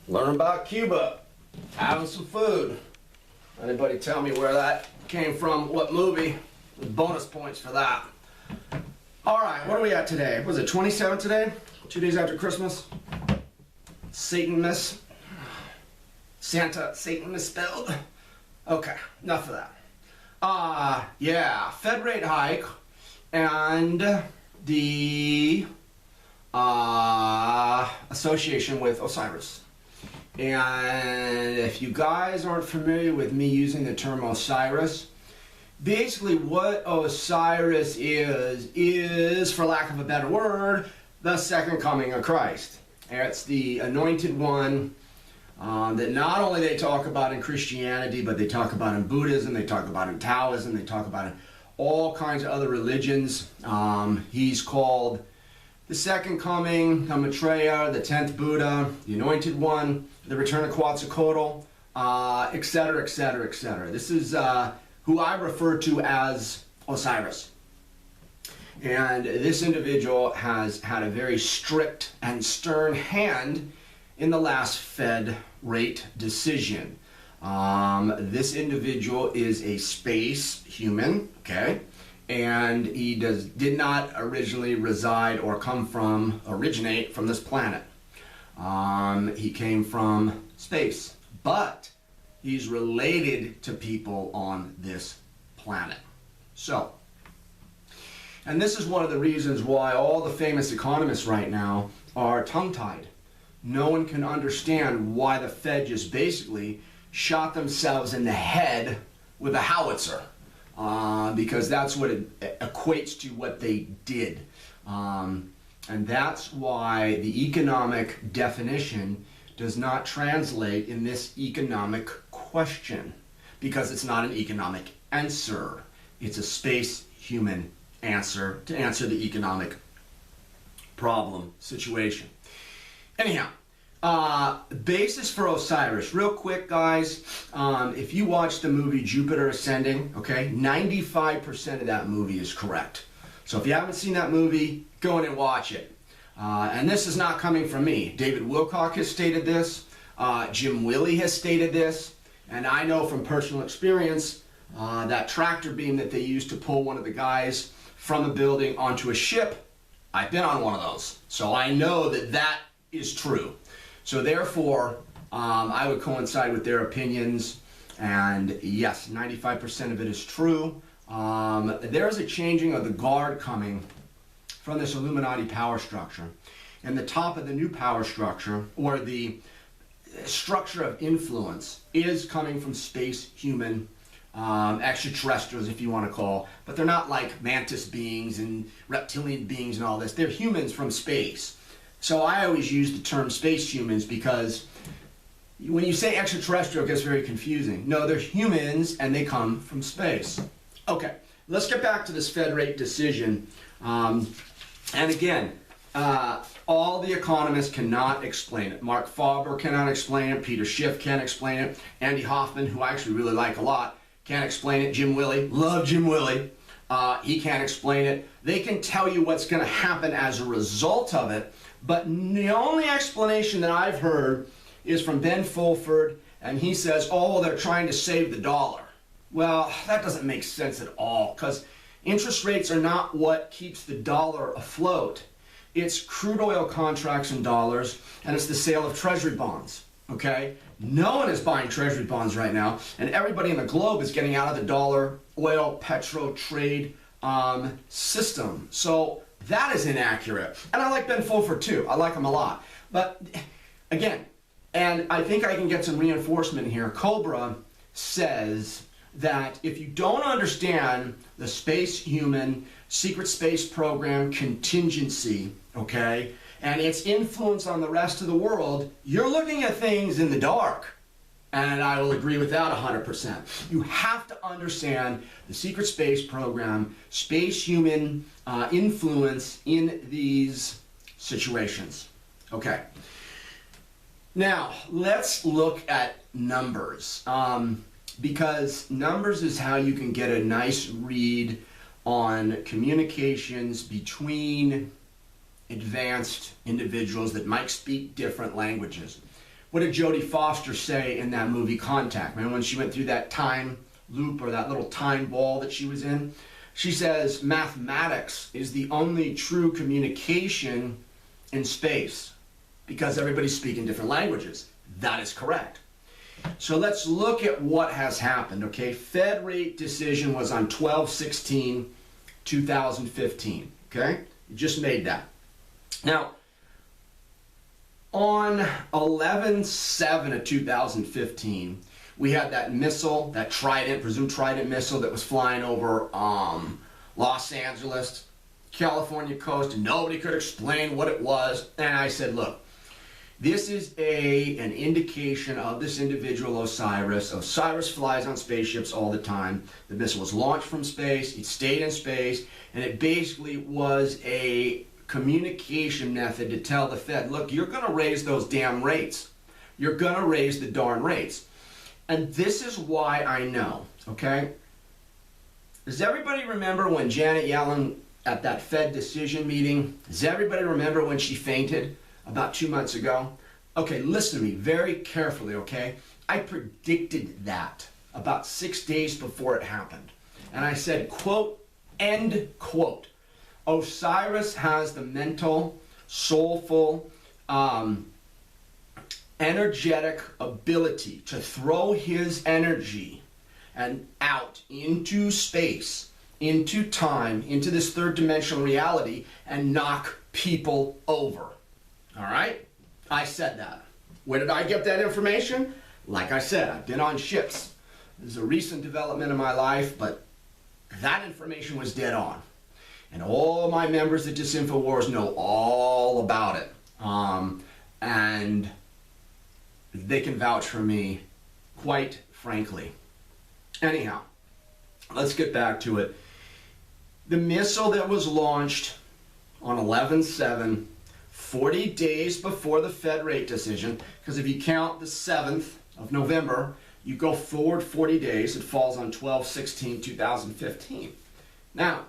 Learn about Cuba. Having some food. Anybody tell me where that came from? What movie? Bonus points for that. All right, what are we at today? Was it 27 today? 2 days after Christmas? Satan misspelled. Okay, enough of that. Yeah, Fed rate hike and the association with OSIRIS. And if you guys aren't familiar with me using the term OSIRIS, basically what OSIRIS is, for lack of a better word, the second coming of Christ. It's the anointed one that not only they talk about in Christianity, but they talk about in Buddhism, they talk about in Taoism, they talk about in all kinds of other religions. He's called the second coming, the Maitreya, the 10th Buddha, the anointed one, the return of Quetzalcoatl, etc., etc., etc. This is who I refer to as OSIRIS. And this individual has had a very strict and stern hand in the last Fed rate decision. This individual is a space human, okay? And he did not originally reside or originate from this planet. He came from space, but he's related to people on this planet. So, and this is one of the reasons why all the famous economists right now are tongue-tied. No one can understand why the Fed just basically shot themselves in the head with a howitzer. Because that's what it equates to what they did. And that's why the economic definition does not translate in this economic question, because it's not an economic answer. It's a space human answer to answer the economic problem situation. Anyhow, basis for OSIRIS, real quick guys, if you watch the movie Jupiter Ascending, okay, 95% of that movie is correct. So if you haven't seen that movie, go in and watch it. And this is not coming from me. David Wilcock has stated this, Jim Willie has stated this, and I know from personal experience that tractor beam that they used to pull one of the guys from a building onto a ship, I've been on one of those. So I know that that is true. So therefore, I would coincide with their opinions, and yes, 95% of it is true. There's a changing of the guard coming from this Illuminati power structure. And the top of the new power structure, or the structure of influence, is coming from space human extraterrestrials, if you want to call, but they're not like mantis beings and reptilian beings and all this. They're humans from space. So I always use the term space humans because when you say extraterrestrial, it gets very confusing. No, they're humans and they come from space. Okay, let's get back to this Fed rate decision. And again, all the economists cannot explain it. Mark Faber cannot explain it. Peter Schiff can't explain it. Andy Hoffman, who I actually really like a lot, can't explain it. Jim Willie, love Jim Willie. He can't explain it. They can tell you what's going to happen as a result of it. But the only explanation that I've heard is from Ben Fulford, and he says, oh, they're trying to save the dollar. Well, that doesn't make sense at all, because interest rates are not what keeps the dollar afloat. It's crude oil contracts in dollars, and it's the sale of treasury bonds, okay? No one is buying treasury bonds right now, and everybody in the globe is getting out of the dollar, oil, petro trade system. So that is inaccurate. And I like Ben Fulford too. I like him a lot. But again, and I think I can get some reinforcement here. Cobra says that if you don't understand the space human secret space program contingency, okay, and its influence on the rest of the world, you're looking at things in the dark. And I will agree with that 100%. You have to understand the secret space program, space human influence in these situations. Okay. Now, let's look at numbers. Because numbers is how you can get a nice read on communications between advanced individuals that might speak different languages. What did Jodie Foster say in that movie Contact? Remember when she went through that time loop or that little time ball that she was in? She says mathematics is the only true communication in space because everybody's speaking different languages. That is correct. So let's look at what has happened, okay? Fed rate decision was on 12/16/2015, okay? You just made that. Now, on 11/7/2015, we had that missile, that Trident, presumed Trident missile that was flying over Los Angeles, California coast, and nobody could explain what it was. And I said, look, this is an indication of this individual Osiris. Osiris flies on spaceships all the time. The missile was launched from space, it stayed in space, and it basically was a communication method to tell the Fed, look, you're going to raise those damn rates. You're going to raise the darn rates. And this is why I know, okay? Does everybody remember when Janet Yellen at that Fed decision meeting, does everybody remember when she fainted about 2 months ago? Okay, listen to me very carefully, okay? I predicted that about 6 days before it happened. And I said, quote, end quote. Osiris has the mental, soulful, energetic ability to throw his energy and out into space, into time, into this third dimensional reality, and knock people over. All right? I said that. Where did I get that information? Like I said, I've been on ships. This is a recent development in my life, but that information was dead on. And all my members at Disinfowars know all about it. And they can vouch for me, quite frankly. Anyhow, let's get back to it. The missile that was launched on 11/7, 40 days before the Fed rate decision, because if you count the 7th of November, you go forward 40 days, it falls on 12/16/2015. Now,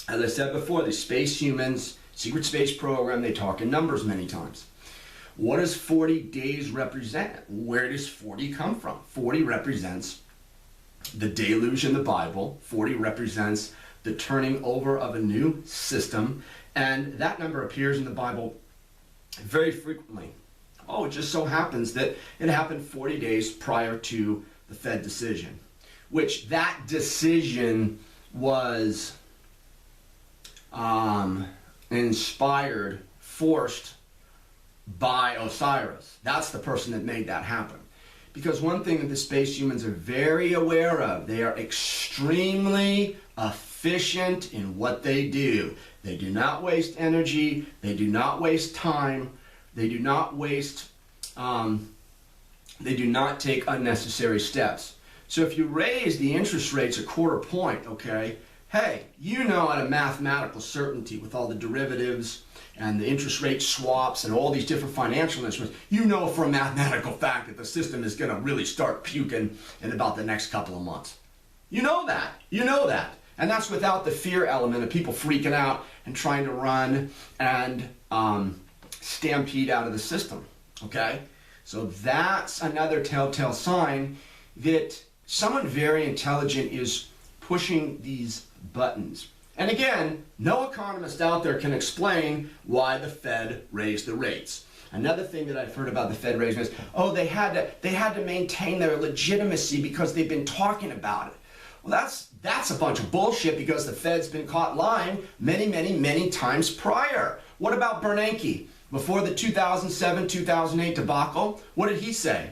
as I said before, the space humans, secret space program, they talk in numbers many times. What does 40 days represent? Where does 40 come from? 40 represents the deluge in the Bible. 40 represents the turning over of a new system. And that number appears in the Bible very frequently. Oh, it just so happens that it happened 40 days prior to the Fed decision, which that decision was inspired, forced by Osiris. That's the person that made that happen. Because one thing that the space humans are very aware of, they are extremely efficient in what they do. They do not waste energy, they do not waste time, they do not waste, they do not take unnecessary steps. So if you raise the interest rates a quarter point, okay, hey, you know at a mathematical certainty with all the derivatives and the interest rate swaps and all these different financial instruments, you know for a mathematical fact that the system is going to really start puking in about the next couple of months. You know that. You know that. And that's without the fear element of people freaking out and trying to run and stampede out of the system. Okay? So that's another telltale sign that someone very intelligent is pushing these buttons. And again, no economist out there can explain why the Fed raised the rates. Another thing that I've heard about the Fed raising is, oh, they had to maintain their legitimacy because they've been talking about it. Well, that's a bunch of bullshit because the Fed's been caught lying many times prior. What about Bernanke? Before the 2007-2008 debacle, what did he say?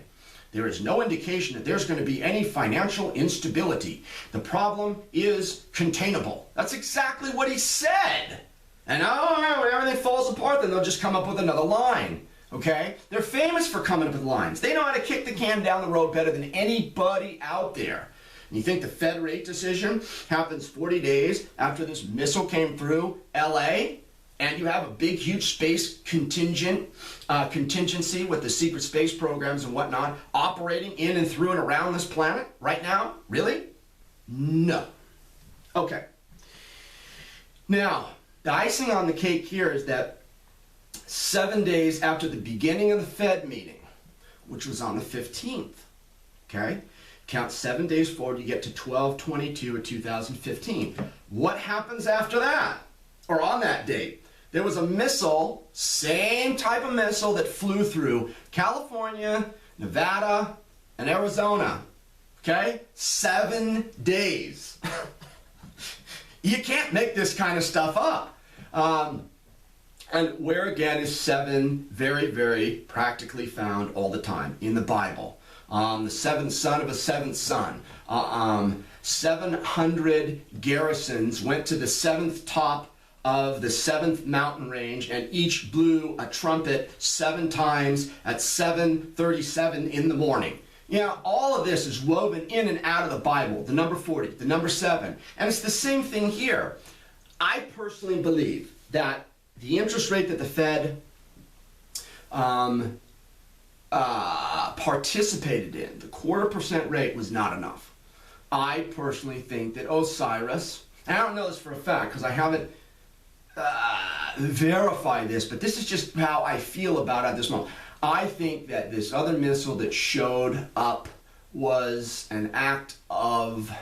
There is no indication that there's going to be any financial instability. The problem is containable. That's exactly what he said. And when everything falls apart, then they'll just come up with another line. Okay? They're famous for coming up with lines. They know how to kick the can down the road better than anybody out there. And you think the Fed rate decision happens 40 days after this missile came through LA? And you have a big, huge space contingency with the secret space programs and whatnot operating in and through and around this planet right now? Really? No. Okay. Now, the icing on the cake here is that 7 days after the beginning of the Fed meeting, which was on the 15th. Okay? Count 7 days forward, you get to 12/22 of 2015. What happens after that? Or on that date? There was a missile, same type of missile that flew through California, Nevada, and Arizona. Okay? 7 days. You can't make this kind of stuff up. And where again is 7 very, very practically found all the time in the Bible. The seventh son of a seventh son. 700 garrisons went to the 7th top of the 7th mountain range, and each blew a trumpet 7 times at 7:37 in the morning. You know, all of this is woven in and out of the Bible. The number 40, the number 7. And it's the same thing here. I personally believe that the interest rate that the Fed participated in, the 0.25% rate, was not enough. I personally think that OSIRIS, and I don't know this for a fact because I haven't verified this, but this is just how I feel about it at this moment. I think that this other missile that showed up was an act of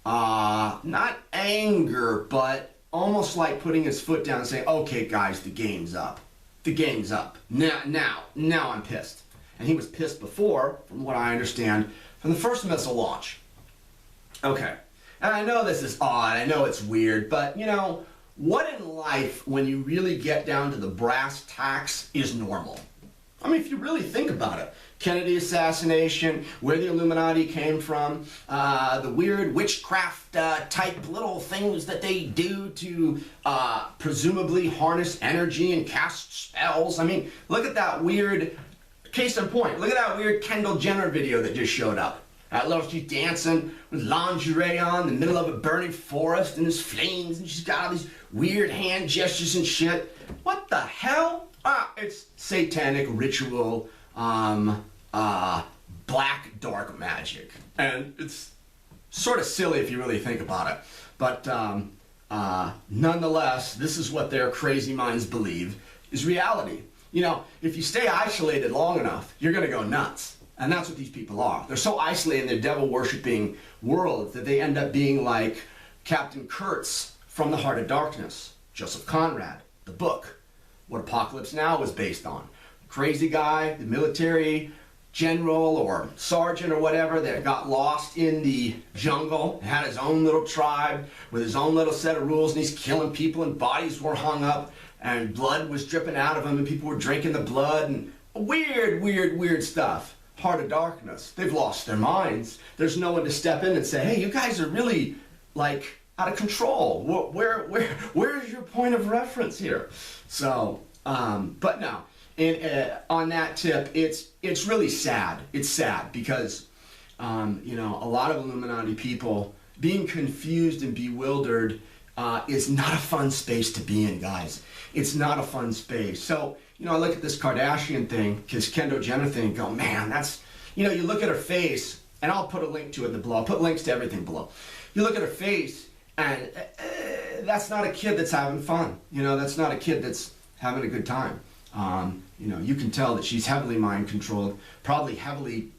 not anger, but almost like putting his foot down and saying, okay guys, the game's up. The game's up. Now I'm pissed. And he was pissed before, from what I understand, from the first missile launch. Okay. And I know this is odd, I know it's weird, but you know, what in life, when you really get down to the brass tacks, is normal? I mean, if you really think about it. Kennedy assassination, where the Illuminati came from, the weird witchcraft type little things that they do to presumably harness energy and cast spells. I mean, look at that weird, case in point, look at that weird Kendall Jenner video that just showed up. That little, she's dancing with lingerie on in the middle of a burning forest and there's flames and she's got all these weird hand gestures and shit. What the hell? It's satanic ritual, black dark magic. And it's sort of silly if you really think about it. But nonetheless, this is what their crazy minds believe is reality. You know, if you stay isolated long enough, you're going to go nuts. And that's what these people are. They're so isolated in their devil-worshipping world that they end up being like Captain Kurtz from The Heart of Darkness, Joseph Conrad, the book, what Apocalypse Now was based on. Crazy guy, the military general or sergeant or whatever that got lost in the jungle, had his own little tribe with his own little set of rules, and he's killing people and bodies were hung up and blood was dripping out of him and people were drinking the blood and weird stuff. Heart of Darkness. They've lost their minds. There's no one to step in and say, hey, you guys are really like out of control. Where is your point of reference here? So, but no. And on that tip, it's really sad. It's sad because, you know, a lot of Illuminati people being confused and bewildered is not a fun space to be in, guys. It's not a fun space. So, you know, I look at this Kardashian thing, this Kendall Jenner thing, and go, man, that's, you know, you look at her face, and I'll put a link to it below. I'll put links to everything below. You look at her face, and that's not a kid that's having fun. You know, that's not a kid that's having a good time. You know, you can tell that she's heavily mind-controlled, probably heavily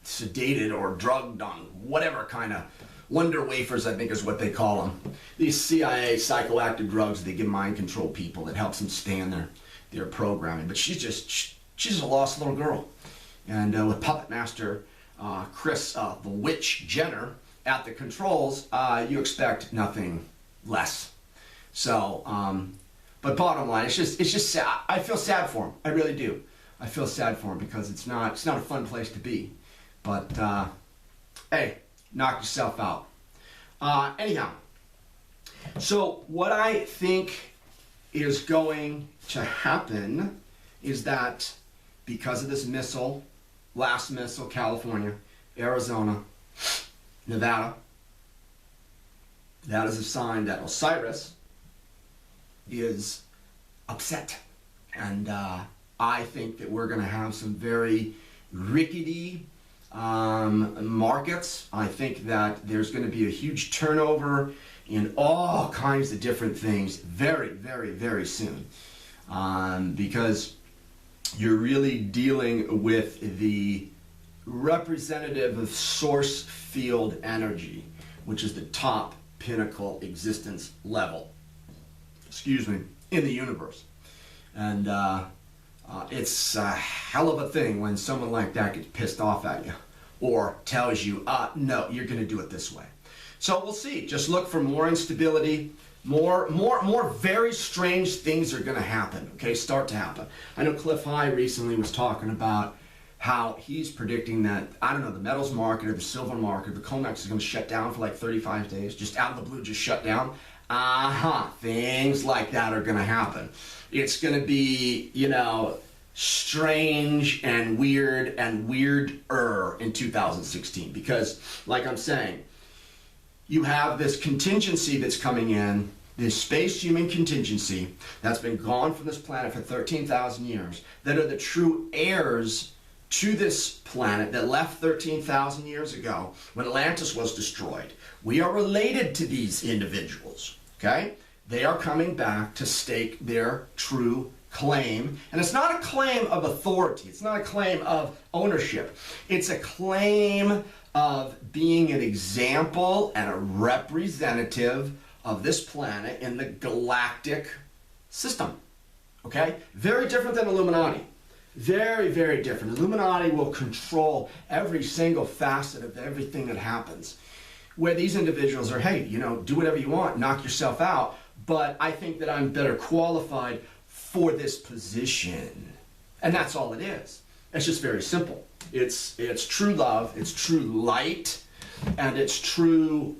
sedated or drugged on whatever kind of wonder wafers, I think is what they call them. These CIA psychoactive drugs they give mind-control people that helps them stay in their programming. But she's just a lost little girl. And with Puppet Master Chris the Witch Jenner at the controls, you expect nothing less. So, but bottom line, it's just sad. I feel sad for him. I really do. I feel sad for him because it's not a fun place to be. But hey, knock yourself out. Anyhow, so what I think is going to happen is that because of this missile, last missile, California, Arizona, Nevada, that is a sign that OSIRIS is upset. And I think that we're going to have some very rickety markets. I think that there's going to be a huge turnover in all kinds of different things very soon. Because you're really dealing with the representative of source field energy, which is the top pinnacle existence level, excuse me, in the universe. And it's a hell of a thing when someone like that gets pissed off at you or tells you, no, you're going to do it this way. So we'll see. Just look for more instability. More very strange things are going to happen, okay, start to happen. I know Clif High recently was talking about how he's predicting that, I don't know, the metals market or the silver market, the COMEX is going to shut down for like 35 days, just out of the blue, just shut down. Things like that are going to happen. It's going to be, you know, strange and weirder in 2016 because, like I'm saying, you have this contingency that's coming in, this space human contingency that's been gone from this planet for 13,000 years, that are the true heirs to this planet that left 13,000 years ago when Atlantis was destroyed. We are related to these individuals, okay? They are coming back to stake their true claim. And it's not a claim of authority. It's not a claim of ownership. It's a claim of being an example and a representative of this planet in the galactic system, okay? Very different than Illuminati. Very, very different. Illuminati will control every single facet of everything that happens. Where these individuals are, hey, you know, do whatever you want, knock yourself out, but I think that I'm better qualified for this position. And that's all it is. It's just very simple. It's true love, it's true light, and it's true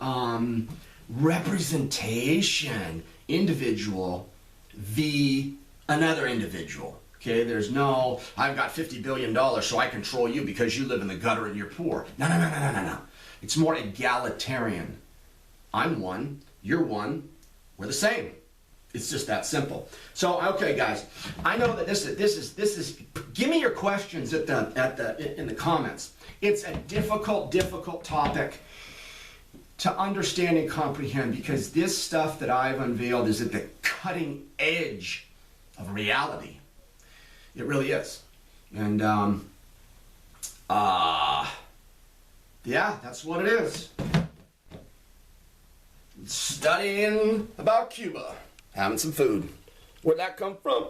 representation, individual v another individual. Okay, there's no, I've got $50 billion so I control you because you live in the gutter and you're poor. No. It's more egalitarian. I'm one, you're one, we're the same. It's just that simple. So, okay, guys, I know that this is. Give me your questions in the comments. It's a difficult topic to understand and comprehend because this stuff that I've unveiled is at the cutting edge of reality. It really is, and yeah, that's what it is. Studying about Cuba. Having some food. Where'd that come from?